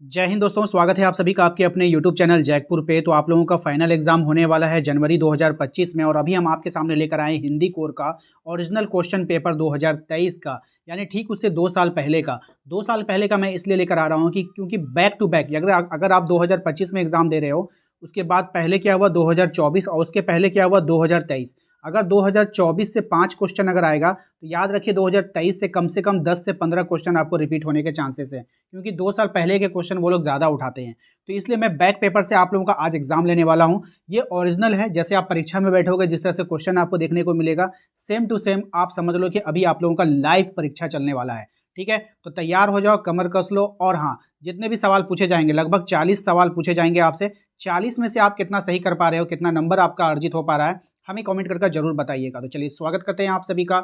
जय हिंद दोस्तों, स्वागत है आप सभी का आपके अपने YouTube चैनल जैकपुर पे। तो आप लोगों का फाइनल एग्जाम होने वाला है जनवरी 2025 में और अभी हम आपके सामने लेकर आए हिंदी कोर का ओरिजिनल क्वेश्चन पेपर 2023 का, यानी ठीक उससे 2 साल पहले का। 2 साल पहले का मैं इसलिए लेकर आ रहा हूँ कि क्योंकि बैक टू बैक अगर आप 2025 में एग्जाम दे रहे हो, उसके बाद पहले क्या हुआ 2024 और उसके पहले क्या हुआ 2023। अगर 2024 से 5 क्वेश्चन अगर आएगा तो याद रखिए 2023 से कम 10 से 15 क्वेश्चन आपको रिपीट होने के चांसेस हैं, क्योंकि 2 साल पहले के क्वेश्चन वो लोग ज़्यादा उठाते हैं। तो इसलिए मैं बैक पेपर से आप लोगों का आज एग्जाम लेने वाला हूँ। ये ओरिजिनल है, जैसे आप परीक्षा में बैठोगे जिस तरह से क्वेश्चन आपको देखने को मिलेगा, सेम टू सेम आप समझ लो कि अभी आप लोगों का लाइव परीक्षा चलने वाला है। ठीक है, तो तैयार हो जाओ, कमर कस लो। और हाँ, जितने भी सवाल पूछे जाएंगे, लगभग 40 सवाल पूछे जाएंगे आपसे। 40 में से आप कितना सही कर पा रहे हो, कितना नंबर आपका अर्जित हो पा रहा है, हमें कमेंट करके जरूर बताइएगा। तो चलिए स्वागत करते हैं आप सभी का।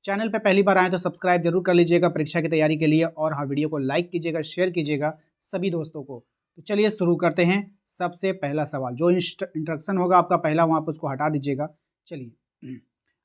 चैनल पे पहली बार आए तो सब्सक्राइब जरूर कर लीजिएगा परीक्षा की तैयारी के लिए, और हाँ, वीडियो को लाइक कीजिएगा, शेयर कीजिएगा सभी दोस्तों को। तो चलिए शुरू करते हैं। सबसे पहला सवाल, जो इंस्ट्रक्शन होगा आपका पहला, वहाँ पर उसको हटा दीजिएगा। चलिए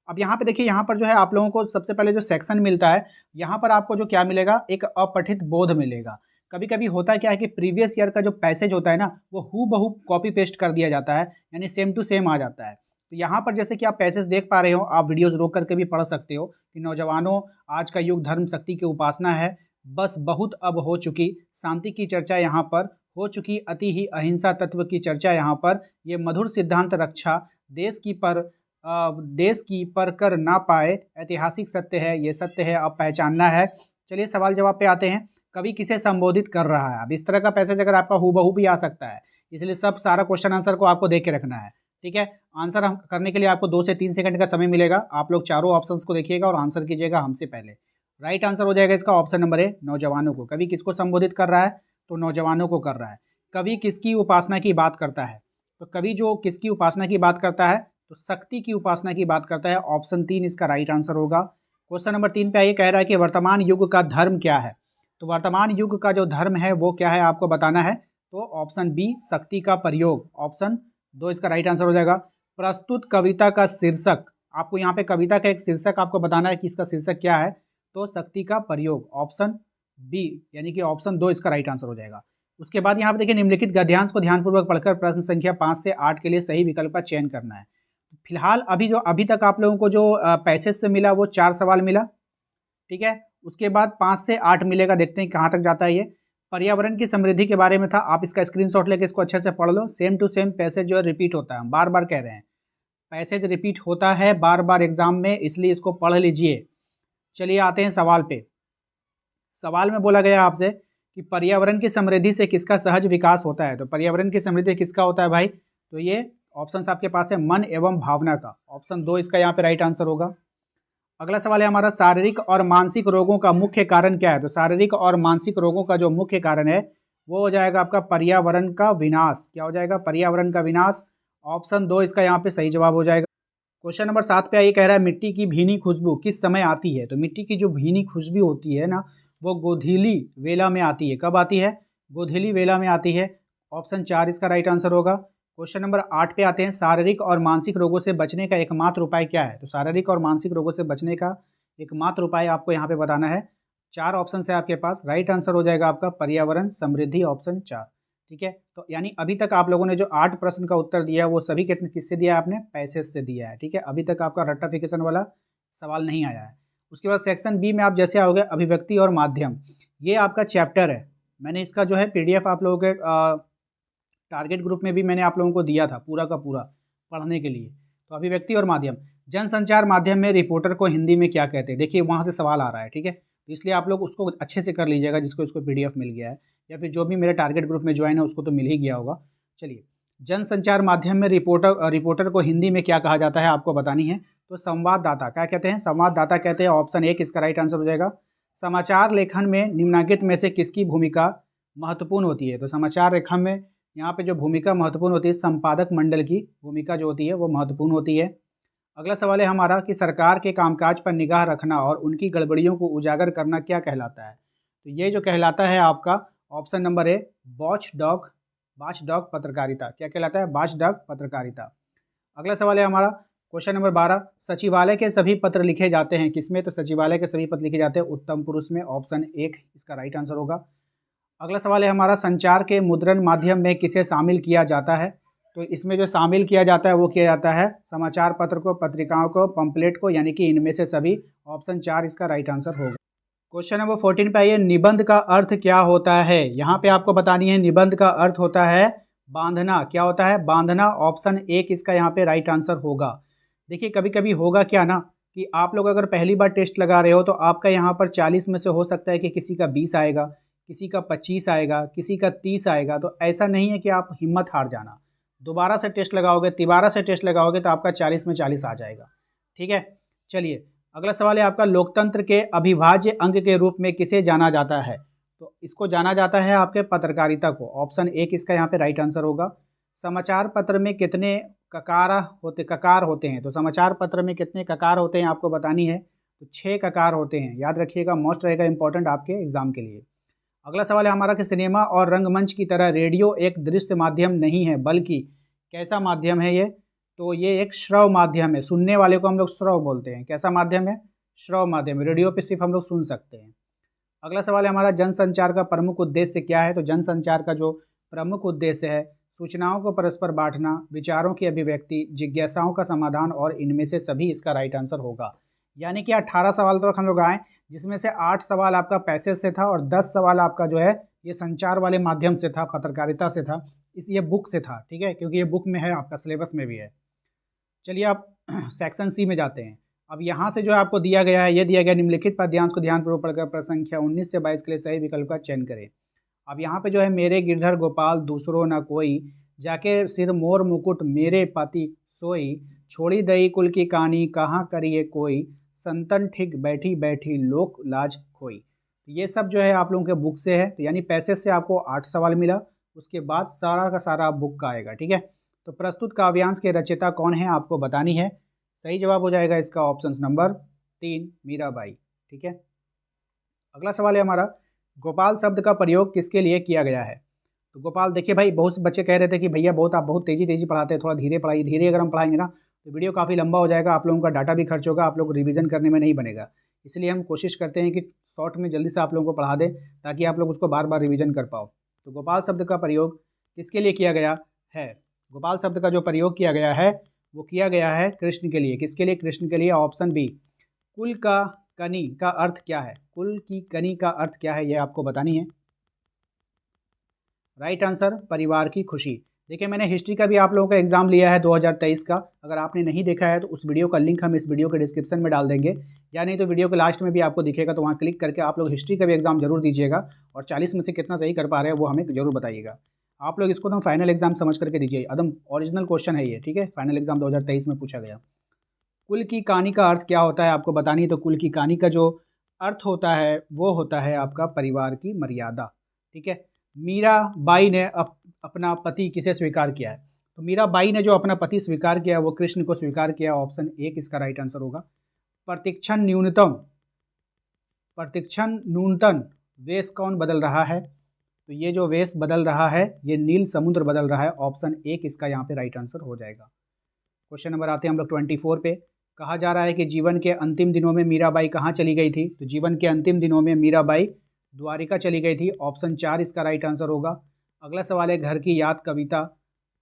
अब यहाँ पे देखिए, यहाँ पर जो है आप लोगों को सबसे पहले जो सेक्शन मिलता है, यहाँ पर आपको जो क्या मिलेगा, एक अपठित बोध मिलेगा। कभी कभी होता क्या है कि प्रीवियस ईयर का जो पैसेज होता है ना, वो हूबहू कॉपी पेस्ट कर दिया जाता है, यानी सेम टू सेम आ जाता है। तो यहाँ पर जैसे कि आप पैसेज देख पा रहे हो, आप वीडियोस रोक करके भी पढ़ सकते हो कि नौजवानों, आज का युग धर्म शक्ति की उपासना है, बस बहुत अब हो चुकी शांति की चर्चा यहाँ पर, हो चुकी अति ही अहिंसा तत्व की चर्चा यहाँ पर, ये मधुर सिद्धांत रक्षा देश की पर कर ना पाए, ऐतिहासिक सत्य है, ये सत्य है अब पहचानना है। चलिए सवाल जवाब पे आते हैं। कवि किसे संबोधित कर रहा है? अब इस तरह का पैसेज अगर आपका हूबहू भी आ सकता है, इसलिए सब सारा क्वेश्चन आंसर को आपको देख के रखना है। ठीक है, आंसर हम करने के लिए आपको 2 से 3 सेकंड का समय मिलेगा। आप लोग चारों ऑप्शंस को देखिएगा और आंसर कीजिएगा हमसे पहले। राइट आंसर हो जाएगा इसका ऑप्शन नंबर ए, नौजवानों को। कवि किसको संबोधित कर रहा है? तो नौजवानों को कर रहा है। कवि किसकी उपासना की बात करता है? तो कवि जो किसकी उपासना की बात करता है, तो शक्ति की उपासना की बात करता है। ऑप्शन 3 इसका राइट आंसर होगा। क्वेश्चन नंबर 3 पे आइए, कह रहा है कि वर्तमान युग का धर्म क्या है? तो वर्तमान युग का जो धर्म है वो क्या है आपको बताना है। तो ऑप्शन बी, शक्ति का प्रयोग। ऑप्शन 2 इसका राइट आंसर हो जाएगा। प्रस्तुत कविता का शीर्षक, आपको यहाँ पे कविता का एक शीर्षक आपको बताना है कि इसका शीर्षक क्या है। तो शक्ति का प्रयोग, ऑप्शन बी, यानी कि ऑप्शन 2 इसका राइट आंसर हो जाएगा। उसके बाद यहाँ पे देखिए, निम्नलिखित गद्यांश को ध्यानपूर्वक पढ़कर प्रश्न संख्या 5 से 8 के लिए सही विकल्प का चयन करना है। फिलहाल अभी तक आप लोगों को जो पैसेज से मिला वो 4 सवाल मिला। ठीक है, उसके बाद 5 से 8 मिलेगा, देखते हैं कहाँ तक जाता है ये। पर्यावरण की समृद्धि के बारे में था, आप इसका स्क्रीनशॉट लेके इसको अच्छे से पढ़ लो। सेम टू सेम पैसेज जो है रिपीट होता है, हम बार बार कह रहे हैं, पैसेज रिपीट होता है बार बार एग्जाम में, इसलिए इसको पढ़ लीजिए। चलिए आते हैं सवाल पे। सवाल में बोला गया आपसे कि पर्यावरण की समृद्धि से किसका सहज विकास होता है? तो पर्यावरण की समृद्धि किसका होता है भाई? तो ये ऑप्शन आपके पास है, मन एवं भावना का। ऑप्शन 2 इसका यहाँ पे राइट आंसर होगा। अगला सवाल है हमारा, शारीरिक और मानसिक रोगों का मुख्य कारण क्या है? तो शारीरिक और मानसिक रोगों का जो मुख्य कारण है वो हो जाएगा आपका पर्यावरण का विनाश। क्या हो जाएगा? पर्यावरण का विनाश। ऑप्शन 2 इसका यहाँ पे सही जवाब हो जाएगा। क्वेश्चन नंबर 7 पे आइए, कह रहा है मिट्टी की भीनी खुशबू किस समय आती है? तो मिट्टी की जो भीनी खुशबू होती है ना, वो गोधीली वेला में आती है। कब आती है? गोधीली वेला में आती है। ऑप्शन 4 इसका राइट आंसर होगा। क्वेश्चन नंबर 8 पे आते हैं, शारीरिक और मानसिक रोगों से बचने का एकमात्र उपाय क्या है? तो शारीरिक और मानसिक रोगों से बचने का एकमात्र उपाय आपको यहाँ पे बताना है। 4 ऑप्शन है आपके पास, राइट आंसर हो जाएगा आपका पर्यावरण समृद्धि, ऑप्शन 4। ठीक है, तो यानी अभी तक आप लोगों ने जो 8 प्रश्न का उत्तर दिया है वो सभी किससे दिया है? आपने पैसेज से दिया है। ठीक है, अभी तक आपका रट्टाफिकेशन वाला सवाल नहीं आया है। उसके बाद सेक्शन बी में आप जैसे आओगे, अभिव्यक्ति और माध्यम, ये आपका चैप्टर है। मैंने इसका जो है पीडीएफ आप लोगों के टारगेट ग्रुप में भी मैंने आप लोगों को दिया था पूरा का पूरा पढ़ने के लिए। तो अभिव्यक्ति और माध्यम, जनसंचार माध्यम में रिपोर्टर को हिंदी में क्या कहते हैं? देखिए वहाँ से सवाल आ रहा है। ठीक है, तो इसलिए आप लोग उसको अच्छे से कर लीजिएगा, जिसको इसको पीडीएफ मिल गया है, या फिर जो भी मेरे टारगेट ग्रुप में ज्वाइन है उसको तो मिल ही गया होगा। चलिए, जनसंचार माध्यम में रिपोर्टर को हिंदी में क्या कहा जाता है आपको बतानी है। तो संवाददाता क्या कहते हैं? संवाददाता कहते हैं। ऑप्शन 1 इसका राइट आंसर हो जाएगा। समाचार लेखन में निम्नलिखित में से किसकी भूमिका महत्वपूर्ण होती है? तो समाचार लेखन में यहाँ पे जो भूमिका महत्वपूर्ण होती है, संपादक मंडल की भूमिका जो होती है वो महत्वपूर्ण होती है। अगला सवाल है हमारा कि सरकार के कामकाज पर निगाह रखना और उनकी गड़बड़ियों को उजागर करना क्या कहलाता है? तो ये जो कहलाता है आपका option number A, watch dog पत्रकारिता। क्या कहलाता है? वॉच डॉग पत्रकारिता। अगला सवाल है हमारा क्वेश्चन नंबर 12, सचिवालय के सभी पत्र लिखे जाते हैं किसमें? तो सचिवालय के सभी पत्र लिखे जाते हैं उत्तम पुरुष में। ऑप्शन 1 इसका राइट आंसर होगा। अगला सवाल है हमारा, संचार के मुद्रण माध्यम में किसे शामिल किया जाता है? तो इसमें जो शामिल किया जाता है वो किया जाता है समाचार पत्र को, पत्रिकाओं को, पंपलेट को, यानी कि इनमें से सभी। ऑप्शन 4 इसका राइट आंसर होगा। क्वेश्चन नंबर 14 पे आइए, निबंध का अर्थ क्या होता है? यहाँ पे आपको बतानी है निबंध का अर्थ होता है बांधना। क्या होता है? बांधना। ऑप्शन 1 इसका यहाँ पे राइट आंसर होगा। देखिए कभी कभी होगा क्या ना कि आप लोग अगर पहली बार टेस्ट लगा रहे हो तो आपका यहाँ पर 40 में से हो सकता है कि किसी का 20 आएगा, किसी का 25 आएगा, किसी का 30 आएगा। तो ऐसा नहीं है कि आप हिम्मत हार जाना, दोबारा से टेस्ट लगाओगे, तिबारा से टेस्ट लगाओगे तो आपका 40 में 40 आ जाएगा। ठीक है, चलिए अगला सवाल है आपका, लोकतंत्र के अविभाज्य अंग के रूप में किसे जाना जाता है? तो इसको जाना जाता है आपके पत्रकारिता को। ऑप्शन 1 इसका यहाँ पे राइट आंसर होगा। समाचार पत्र में कितने ककार होते हैं? तो समाचार पत्र में कितने ककार होते हैं आपको बतानी है। तो 6 ककार होते हैं, याद रखिएगा, मोस्ट रहेगा इंपॉर्टेंट आपके एग्जाम के लिए। अगला सवाल है हमारा कि सिनेमा और रंगमंच की तरह रेडियो एक दृश्य माध्यम नहीं है, बल्कि कैसा माध्यम है ये? तो ये एक श्रव माध्यम है। सुनने वाले को हम लोग श्रव बोलते हैं। कैसा माध्यम है? श्रव माध्यम। रेडियो पे सिर्फ हम लोग सुन सकते हैं। अगला सवाल है हमारा, जनसंचार का प्रमुख उद्देश्य क्या है? तो जनसंचार का जो प्रमुख उद्देश्य है, सूचनाओं को परस्पर बांटना, विचारों की अभिव्यक्ति, जिज्ञासाओं का समाधान और इनमें से सभी इसका राइट आंसर होगा। यानी कि 18 सवाल तक हम लोग आए, जिसमें से 8 सवाल आपका पैसेज से था और 10 सवाल आपका जो है ये संचार वाले माध्यम से था, पत्रकारिता से था, ये बुक से था। ठीक है, क्योंकि ये बुक में है, आपका सिलेबस में भी है। चलिए आप सेक्शन सी में जाते हैं। अब यहाँ से जो आपको दिया गया है, ये दिया गया, निम्नलिखित पद्यांश को ध्यानपूर्वक पढ़कर प्रश्न संख्या 19 से 22 के लिए सही विकल्प का चयन करें। अब यहाँ पे जो है, मेरे गिरधर गोपाल दूसरो न कोई, जाके सिर मोर मुकुट मेरे पति सोई, छोड़ी दई कुल की कहानी कहाँ करिए कोई, संतन ठीक बैठी बैठी लोक लाज खोई। ये सब जो है आप लोगों के बुक से है। तो यानी पैसेज से आपको 8 सवाल मिला, उसके बाद सारा का सारा बुक का आएगा। ठीक है, तो प्रस्तुत काव्यांश के रचयिता कौन है आपको बतानी है। सही जवाब हो जाएगा इसका ऑप्शन नंबर 3, मीराबाई। ठीक है, अगला सवाल है हमारा, गोपाल शब्द का प्रयोग किसके लिए किया गया है? तो गोपाल, देखिए भाई, बहुत से बच्चे कह रहे थे कि भैया आप बहुत तेज़ी पढ़ाते हैं, थोड़ा धीरे पढ़ाइए। धीरे अगर हम पढ़ाएंगे ना तो वीडियो काफ़ी लंबा हो जाएगा, आप लोगों का डाटा भी खर्च होगा, आप लोग रिवीजन करने में नहीं बनेगा। इसलिए हम कोशिश करते हैं कि शॉर्ट में जल्दी से आप लोगों को पढ़ा दें, ताकि आप लोग उसको बार बार रिवीजन कर पाओ। तो गोपाल शब्द का प्रयोग किसके लिए किया गया है? गोपाल शब्द का जो प्रयोग किया गया है वो किया गया है कृष्ण के लिए। किसके लिए? कृष्ण के लिए। Option B. कुल का कनी का अर्थ क्या है? कुल की कनी का अर्थ क्या है, ये आपको बतानी है। राइट आंसर, परिवार की खुशी। देखिए मैंने हिस्ट्री का भी आप लोगों का एग्जाम लिया है 2023 का। अगर आपने नहीं देखा है तो उस वीडियो का लिंक हम इस वीडियो के डिस्क्रिप्शन में डाल देंगे, या नहीं तो वीडियो के लास्ट में भी आपको दिखेगा, तो वहाँ क्लिक करके आप लोग हिस्ट्री का भी एग्जाम जरूर दीजिएगा। और 40 में से कितना सही कर पा रहे हैं वो हमें जरूर बताइएगा। आप लोग इसको तो फाइनल एग्जाम समझ करके दीजिए, एकदम ओरिजिनल क्वेश्चन है ये। ठीक है, फाइनल एग्जाम 2023 में पूछा गया। कुल की कहानी का अर्थ क्या होता है आपको बतानी है। तो कुल की कहानी का जो अर्थ होता है वो होता है आपका परिवार की मर्यादा। ठीक है, मीराबाई ने अपना पति किसे स्वीकार किया है? तो मीराबाई ने जो अपना पति स्वीकार किया वो कृष्ण को स्वीकार किया। ऑप्शन 1 इसका राइट आंसर होगा। प्रतिक्षण न्यूनतम वेश कौन बदल रहा है? तो ये जो वेश बदल रहा है ये नील समुद्र बदल रहा है। ऑप्शन 1 इसका यहाँ पे राइट आंसर हो जाएगा। क्वेश्चन नंबर आते हैं हम लोग 24 पे। कहा जा रहा है कि जीवन के अंतिम दिनों में मीराबाई कहाँ चली गई थी? तो जीवन के अंतिम दिनों में मीराबाई द्वारिका चली गई थी। ऑप्शन 4 इसका राइट आंसर होगा। अगला सवाल है, घर की याद कविता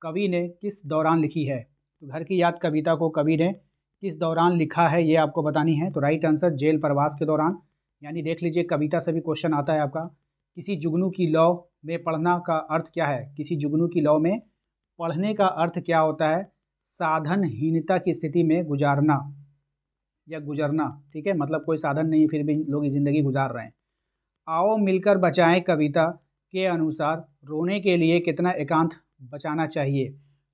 कवि ने किस दौरान लिखी है? तो घर की याद कविता को कवि ने किस दौरान लिखा है ये आपको बतानी है। तो राइट आंसर, जेल प्रवास के दौरान। यानी देख लीजिए, कविता से भी क्वेश्चन आता है आपका। किसी जुगनू की लौ में पढ़ना का अर्थ क्या है? किसी जुगनू की लौ में पढ़ने का अर्थ क्या होता है? साधनहीनता की स्थिति में गुजारना या गुजरना। ठीक है, मतलब कोई साधन नहीं फिर भी लोग ज़िंदगी गुजार रहे हैं। आओ मिलकर बचाएं कविता के अनुसार रोने के लिए कितना एकांत बचाना चाहिए?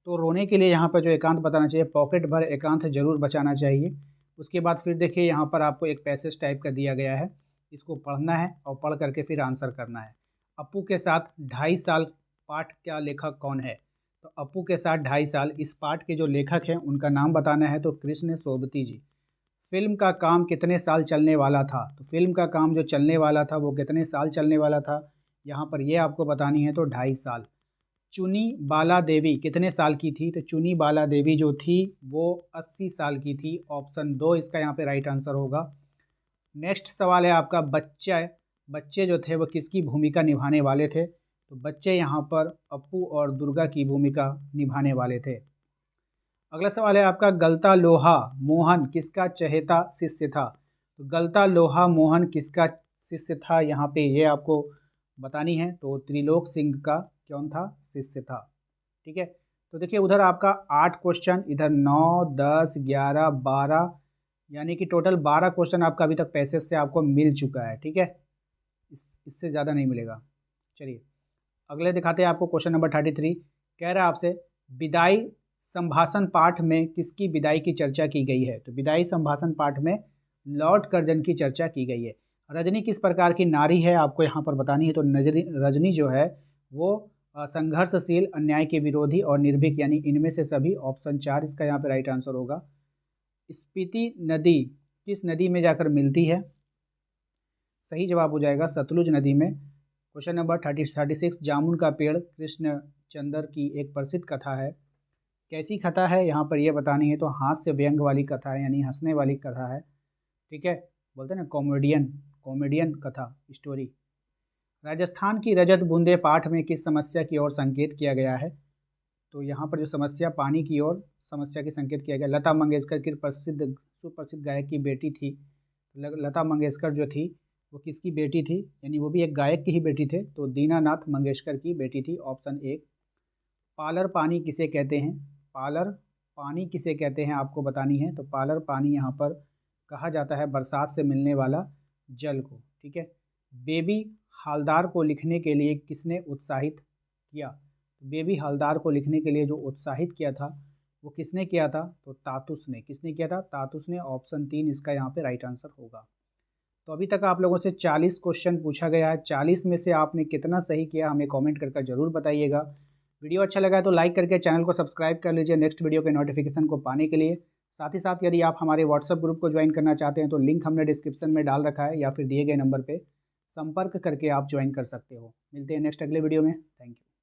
तो रोने के लिए यहाँ पर जो एकांत बताना चाहिए, पॉकेट भर एकांत जरूर बचाना चाहिए। उसके बाद फिर देखिए यहाँ पर आपको एक पैसेज टाइप का दिया गया है, इसको पढ़ना है और पढ़ करके फिर आंसर करना है। अपू के साथ 2.5 साल पाठ का लेखक कौन है? तो अपू के साथ 2.5 साल, इस पाठ के जो लेखक हैं उनका नाम बताना है। तो कृष्ण सोबती जी। फिल्म का काम कितने साल चलने वाला था? तो फिल्म का काम जो चलने वाला था वो कितने साल चलने वाला था, यहाँ पर ये आपको बतानी है। तो 2.5 साल। चुनी बाला देवी कितने साल की थी? तो चुनी बाला देवी जो थी वो 80 साल की थी। ऑप्शन 2 इसका यहाँ पे राइट आंसर होगा। नेक्स्ट सवाल है आपका, बच्चे जो थे वो किसकी भूमिका निभाने वाले थे? तो बच्चे यहाँ पर अप्पू और दुर्गा की भूमिका निभाने वाले थे। अगला सवाल है आपका, गलता लोहा मोहन किसका चहेता शिष्य था? तो गलता लोहा मोहन किसका शिष्य था, यहाँ पे ये आपको बतानी है। तो त्रिलोक सिंह का कौन था? शिष्य था। ठीक है, तो देखिए उधर आपका 8 क्वेश्चन, इधर 9, 10, 11, 12, यानी कि टोटल 12 क्वेश्चन आपका अभी तक पैसेज से आपको मिल चुका है। ठीक है, इससे ज़्यादा नहीं मिलेगा। चलिए अगले दिखाते हैं आपको। क्वेश्चन नंबर 33 कह रहा है आपसे, विदाई संभाषण पाठ में किसकी विदाई की चर्चा की गई है? तो विदाई संभाषण पाठ में लॉर्ड कर्जन की चर्चा की गई है। रजनी किस प्रकार की नारी है, आपको यहाँ पर बतानी है। तो रजनी जो है वो संघर्षशील, अन्याय के विरोधी और निर्भीक, यानी इनमें से सभी। ऑप्शन 4 इसका यहाँ पे राइट आंसर होगा। स्पीति नदी किस नदी में जाकर मिलती है? सही जवाब हो जाएगा सतलुज नदी में। क्वेश्चन नंबर 36 जामुन का पेड़ कृष्णचंद्र की एक प्रसिद्ध कथा है। कैसी कथा है, यहाँ पर यह बतानी है। तो हास्य व्यंग वाली कथा है, यानी हंसने वाली कथा है। ठीक है, बोलते हैं ना कॉमेडियन कथा स्टोरी। राजस्थान की रजत बूंदे पाठ में किस समस्या की ओर संकेत किया गया है? तो यहाँ पर जो समस्या, पानी की ओर समस्या की संकेत किया गया। लता मंगेशकर की सुप्रसिद्ध गायक की बेटी थी। लता मंगेशकर जो थी वो किसकी बेटी थी, यानी वो भी एक गायक की ही बेटी थे। तो दीनानाथ मंगेशकर की बेटी थी। ऑप्शन 1। पालर पानी किसे कहते हैं? पालर पानी किसे कहते हैं आपको बतानी है। तो पालर पानी यहाँ पर कहा जाता है बरसात से मिलने वाला जल को। ठीक है, बेबी हालदार को लिखने के लिए किसने उत्साहित किया? बेबी हालदार को लिखने के लिए जो उत्साहित किया था वो किसने किया था? तो तातुस ने। किसने किया था? तातुस ने। ऑप्शन 3 इसका यहाँ पे राइट आंसर होगा। तो अभी तक आप लोगों से 40 क्वेश्चन पूछा गया है। 40 में से आपने कितना सही किया हमें कमेंट करके ज़रूर बताइएगा। वीडियो अच्छा लगा है तो लाइक करके चैनल को सब्सक्राइब कर लीजिए नेक्स्ट वीडियो के नोटिफिकेशन को पाने के लिए। साथ ही साथ यदि आप हमारे व्हाट्सएप ग्रुप को ज्वाइन करना चाहते हैं तो लिंक हमने डिस्क्रिप्शन में डाल रखा है, या फिर दिए गए नंबर पर संपर्क करके आप ज्वाइन कर सकते हो। मिलते हैं नेक्स्ट अगले वीडियो में। Thank you.